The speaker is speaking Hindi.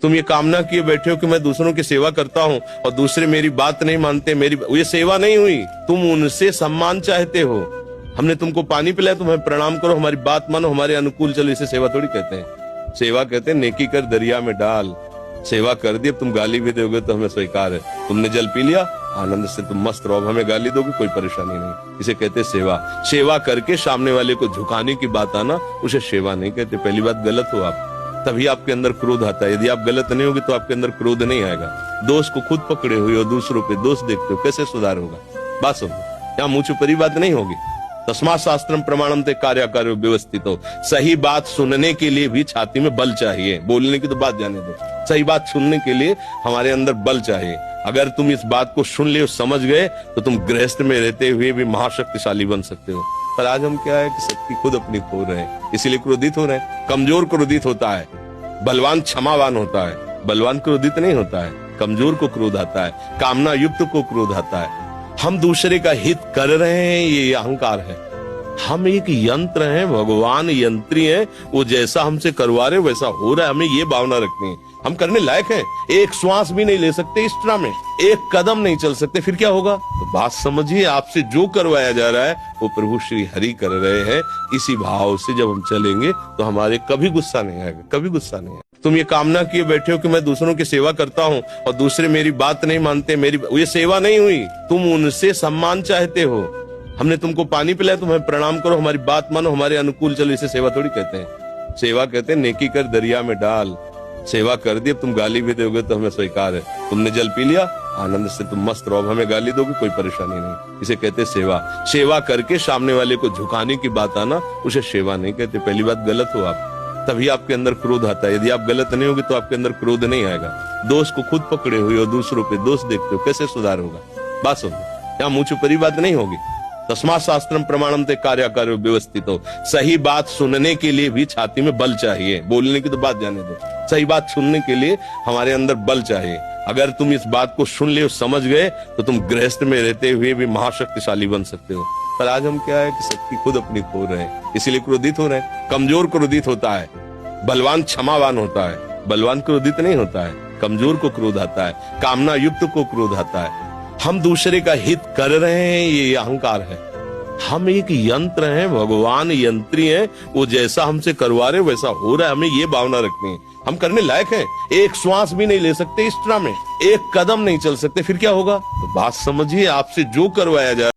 तुम ये कामना किए बैठे हो कि मैं दूसरों की सेवा करता हूँ और दूसरे मेरी बात नहीं मानते, ये सेवा नहीं हुई। तुम उनसे सम्मान चाहते हो। हमने तुमको पानी पिलाया, तुम्हें प्रणाम करो, हमारी बात मानो, हमारे अनुकूल चलो। इसे सेवा थोड़ी कहते हैं। सेवा कहते हैं नेकी कर दरिया में डाल। सेवा कर दी, अब तुम गाली भी दोगे तो हमें स्वीकार है। तुमने जल पी लिया, आनंद से तुम मस्त रहो, हमें गाली दोगे कोई परेशानी नहीं। इसे कहते सेवा। सेवा करके सामने वाले को झुकाने की बात आना, उसे सेवा नहीं कहते। पहली बात, गलत हो आप, तभी आपके अंदर क्रोध आता है। यदि आप गलत नहीं होगे तो आपके अंदर क्रोध नहीं आएगा। दोष को खुद पकड़े हुए हो, दूसरों पे दोष देखते हो, कैसे सुधार होगा? बात सुनो, यहाँ मुंह छुपरी बात नहीं होगी। तस्मात् शास्त्रम प्रमाणम ते कार्याकार्यो व्यवस्थित हो। सही बात सुनने के लिए भी छाती में बल चाहिए। बोलने की तो बात जाने दो, सही बात सुनने के लिए हमारे अंदर बल चाहिए। अगर तुम इस बात को सुन ले, समझ गए, तो तुम गृहस्थ में रहते हुए भी महाशक्तिशाली बन सकते हो। पर आज हम क्या है कि शक्ति खुद अपनी खो रहे हैं, इसीलिए क्रोधित हो रहे हैं। कमजोर क्रोधित होता है, बलवान क्षमावान होता है। बलवान क्रोधित नहीं होता है, कमजोर को क्रोध आता है, कामना युक्त को क्रोध आता है। हम दूसरे का हित कर रहे हैं, ये अहंकार है। हम एक यंत्र हैं, भगवान यंत्री हैं, वो जैसा हमसे करवा रहे वैसा हो रहा है। हमें ये भावना रखनी है, हम करने लायक हैं। एक श्वास भी नहीं ले सकते इस तरह में, एक कदम नहीं चल सकते, फिर क्या होगा? तो बात समझिए, आपसे जो करवाया जा रहा है वो प्रभु श्री हरि कर रहे हैं। इसी भाव से जब हम चलेंगे तो हमारे कभी गुस्सा नहीं आएगा, कभी गुस्सा नहीं आएगा। तुम ये कामना किए बैठे हो कि मैं दूसरों की सेवा करता हूँ और दूसरे मेरी बात नहीं मानते, ये सेवा नहीं हुई। तुम उनसे सम्मान चाहते हो। हमने तुमको पानी पिलाया, तुम्हें प्रणाम करो, हमारी बात मानो, हमारे अनुकूल चलो। इसे सेवा थोड़ी कहते हैं। सेवा कहते हैं नेकी कर दरिया में डाल। सेवा कर दी, अब तुम गाली भी दोगे तो हमें स्वीकार है। तुमने जल पी लिया, आनंद से तुम मस्त रहो, हमें गाली दोगे कोई परेशानी नहीं। इसे कहते सेवा। सेवा करके सामने वाले को झुकाने की बात आना, उसे सेवा नहीं कहते। पहली बात, गलत हो आप, तभी आपके अंदर क्रोध आता है। यदि आप गलत नहीं होगे तो आपके अंदर क्रोध नहीं आएगा। दोष को खुद पकड़े हुए हो, दूसरों पे दोष देखते हो, कैसे सुधार होगा? बात सुनो, यहाँ मुंह छुपरी बात नहीं होगी। तस्मात् शास्त्रम प्रमाणम ते कार्याकार्यो व्यवस्थित हो। सही बात सुनने के लिए भी छाती में बल चाहिए। बोलने की तो बात जाने दो, सही बात सुनने के लिए हमारे अंदर बल चाहिए। अगर तुम इस बात को सुन ले, समझ गए, तो तुम गृहस्थ में रहते हुए भी महाशक्तिशाली बन सकते हो। पर आज हम क्या है कि शक्ति खुद अपनी खो रहे हैं, इसीलिए क्रोधित हो रहे हैं। कमजोर क्रोधित होता है, बलवान क्षमावान होता है। बलवान क्रोधित नहीं होता है, कमजोर को क्रोध आता है, कामना युक्त को क्रोध आता है। हम दूसरे का हित कर रहे हैं, ये अहंकार है। हम एक यंत्र हैं, भगवान यंत्री हैं, वो जैसा हमसे करवा रहे वैसा हो रहा है। हमें ये भावना रखनी है, हम करने लायक हैं। एक श्वास भी नहीं ले सकते इस तरह में, एक कदम नहीं चल सकते, फिर क्या होगा? तो बात समझिए, आपसे जो करवाया जाए